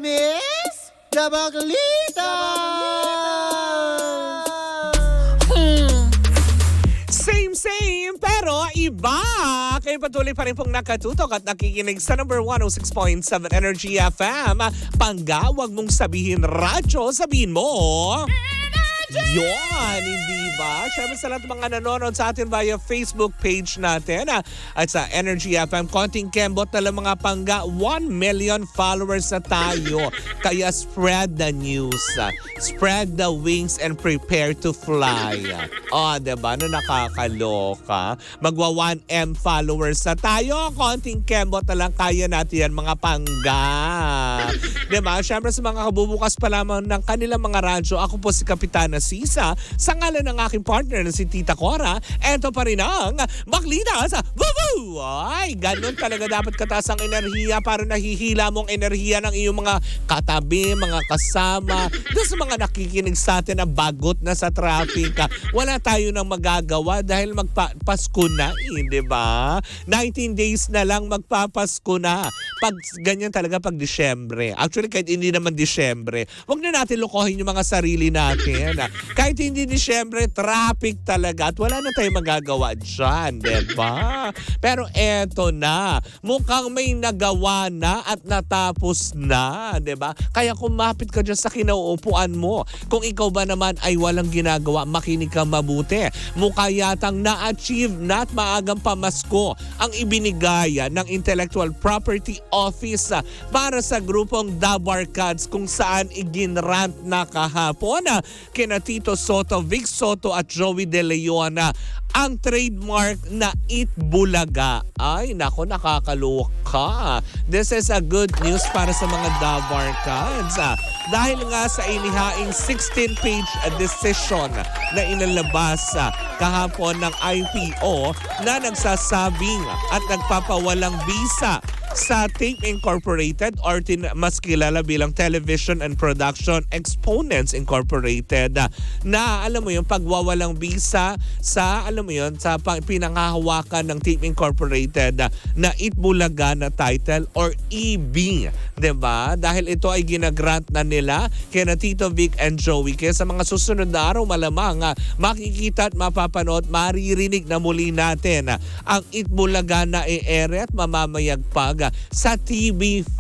Miss Dabaglita! Same, pero iba. Kayo patuloy pa rin pong nakatutok at nakikinig sa number 106.7 Energy FM. Pangga, wag mong sabihin radyo, sabihin mo. Yon, hindi ba? Siyempre sa lahat ng mga nanonood sa atin via Facebook page natin at sa Energy FM, konting kembot na lang mga pangga, 1 million followers na tayo. Kaya spread the news, spread the wings and prepare to fly. Diba? Na nakakaloka. Magwa 1M followers na tayo, konting kembot na lang kaya natin yan mga pangga. Diba? Siyempre sa mga kabubukas pa lamang ng kanilang mga radyo, ako po si Kapitana Sisa, sa ngalan ng aking partner na si Tita Cora, eto pa rin ang Baklita sa Bubu! Ay, ganun talaga dapat kataas ang enerhiya para nahihila mong enerhiya ng iyong mga katabi, mga kasama, doon sa mga nakikinig sa atin na bagot na sa traffic. Wala tayo nang magagawa dahil magpapasko na, di ba? 19 days na lang magpapasko na. Pag ganyan talaga pag Disyembre. Actually, kahit hindi naman Disyembre, wag na natin lokohin yung mga sarili natin. Kahit hindi Disyembre, traffic talaga at wala na tayong magagawa dyan, diba? Pero eto na, mukhang may nagawa na at natapos na, diba? Kaya kumapit ka dyan sa kinauupuan mo. Kung ikaw ba naman ay walang ginagawa, makinig ka mabuti. Mukha yatang na-achieve na at maagang pamasko ang ibinigay ng Intellectual Property Office para sa grupong Dabarkads kung saan iginrant na kahapon kina Tito Soto, Vic Soto at Joey De Leon ang trademark na Eat Bulaga. Ay, nako, nakakaloka. This is a good news para sa mga Dabarkads. Dahil nga sa inihaing 16-page decision na inalabas kahapon ng IPO na nagsasabing at nagpapawalang bisa sa Tape Incorporated or mas kilala bilang Television and Production Exponents Incorporated na alam mo yung pagwawalang bisa sa alam mo yun sa pinanghahawakan ng Tape Incorporated na Eat Bulaga na title or EB, 'di ba? Dahil ito ay ginagrant na nila kina Tito Vic and Joey. Kaya sa mga susunod na araw malamang makikita at mapapanood, maririnig na muli natin ang Eat Bulaga na i-ere at mamamayagpag sa TV5.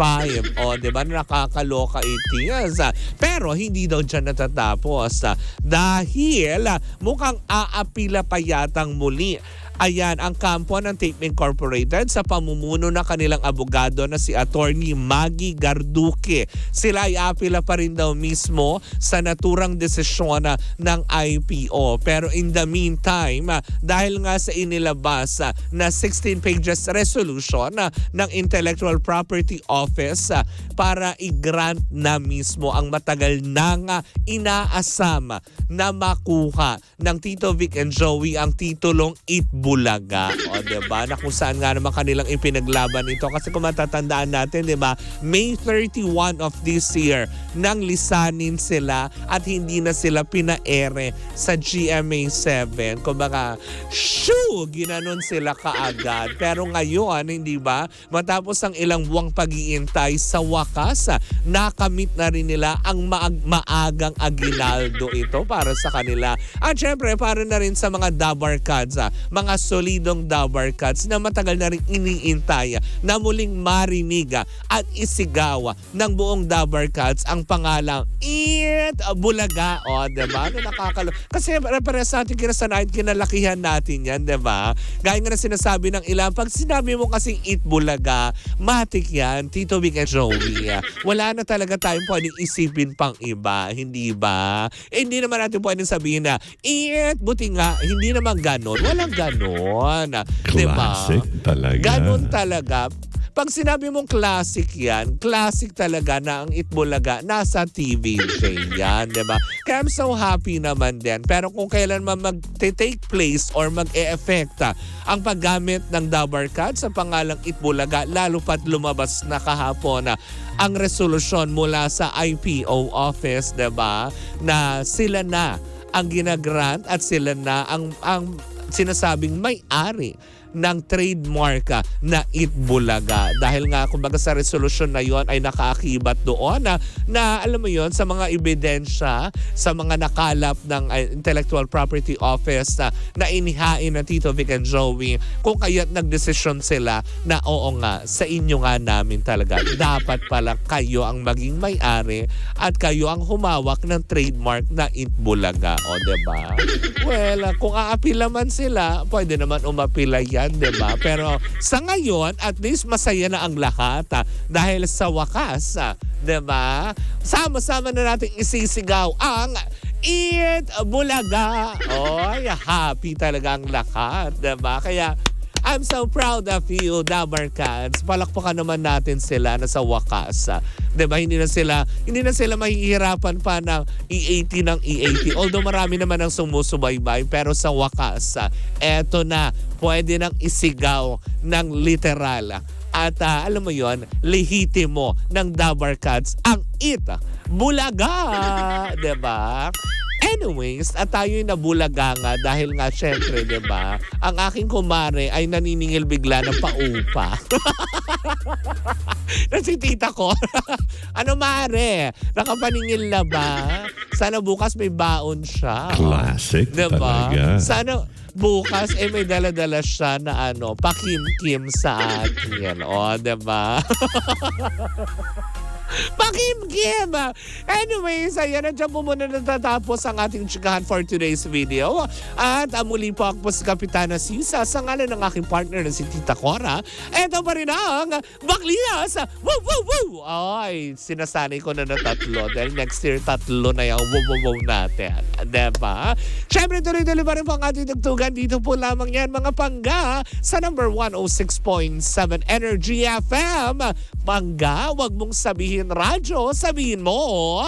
Diba? Nakakaloka it is. Pero hindi daw dyan natatapos. Dahil mukhang aapila pa yatang muli. Ayan, ang kampo ng Tape Incorporated sa pamumuno ng kanilang abogado na si Attorney Maggie Garduque. Sila ay apila pa rin daw mismo sa naturang desisyon ng IPO. Pero in the meantime, dahil nga sa inilabas na 16 pages resolution ng Intellectual Property Office para i-grant na mismo ang matagal nang inaasam na makuha ng Tito Vic and Joey ang titulong Eat Bulaga. Diba? Na kung saan nga naman kanilang ipinaglaban ito. Kasi kung matatandaan natin, diba, May 31 of this year nang lisanin sila at hindi na sila pinaere sa GMA7. Kumbaga, shoo! Ginanon sila kaagad. Pero ngayon, hindi ba, matapos ang ilang buwang pag-iintay, sa wakas, nakamit na rin nila ang maagang aginaldo ito para sa kanila. At syempre, para na rin sa mga Dabarkads, mga solidong Dabarkads na matagal na rin iniintay na muling marinig at isigaw ng buong Dabarkads ang pangalang Eat Bulaga. Diba? Nakakalo. Kasi reference natin kinasanayan, kinalakihan natin yan, diba? Gaya nga na sinasabi ng ilan, pag sinabi mo kasing Eat Bulaga, matik yan, Tito Vic and Joey. Wala na talaga tayong pwedeng isipin pang iba, hindi ba? Hindi naman natin pwedeng sabihin na, eat, buti nga, hindi naman ganon. Walang ganon. Classic talaga. Ganon talaga. Pag sinabi mong classic yan, classic talaga na ang Eat Bulaga nasa TVJ yan, diba? Kaya I'm so happy naman din. Pero kung kailan man mag-take place or mag-e-effect ang paggamit ng Dabarkads sa pangalang Eat Bulaga, lalo pat lumabas na kahapon ang resolusyon mula sa IPO office, diba? Na sila na ang ginagrant at sila na ang sinasabing may-ari ng trademark na Itbulaga. Dahil nga kumbaga sa resolusyon na yon ay nakaakibat doon na alam mo yon sa mga ebidensya, sa mga nakalap ng Intellectual Property Office na inihain ng Tito Vic and Joey, kung kaya't nagdesisyon sila na oo nga, sa inyo nga namin talaga. Dapat pala kayo ang maging may-ari at kayo ang humawak ng trademark na Itbulaga. O, diba? Well, kung aapila man sila, pwede naman umapila yan, diba? Pero sa ngayon, at least masaya na ang lahat. Dahil sa wakas, diba? Sama-sama na natin isisigaw ang Itbulaga. Oy, happy talaga ang lahat, diba? Kaya I'm so proud of you, Dabarkads. Palakpakan naman natin sila na sa wakas. Diba? Hindi na sila mahihirapan pa ng E80 ng E80. Although marami naman ang sumusubaybay. Pero sa wakas, eto na, pwede nang isigaw ng literal. At alam mo yon, lehitimo ng Dabarkads ang Itbulaga. Diba? Anyways, at tayo'y nabulaga nga dahil nga syempre, diba, ang aking kumare ay naniningil bigla ng paupa. Na si tita ko. Ano mare? Nakapaningil na ba? Sana bukas may baon siya. Classic talaga. Sana bukas may dala-dala siya na pakim-kim sa atin. O, diba? Pakim-kim! Anyways, ayan, nandiyan po muna natatapos ang ating chikahan for today's video. At muli po ako po si Kapitana Sisa sa ngalan ng aking partner na si Tita Cora. Ito pa rin ang Baklias! Woo! Woo! Woo! Ay, sinasanay ko na 3 dahil next year 3 na yung woo natin. Diba? Siyempre, tuloy-tuloy pa rin po ang ating tugtugan. Dito po lamang yan, mga pangga, sa number 106.7 Energy FM. Pangga, wag mong sabihin radyo, sabihin mo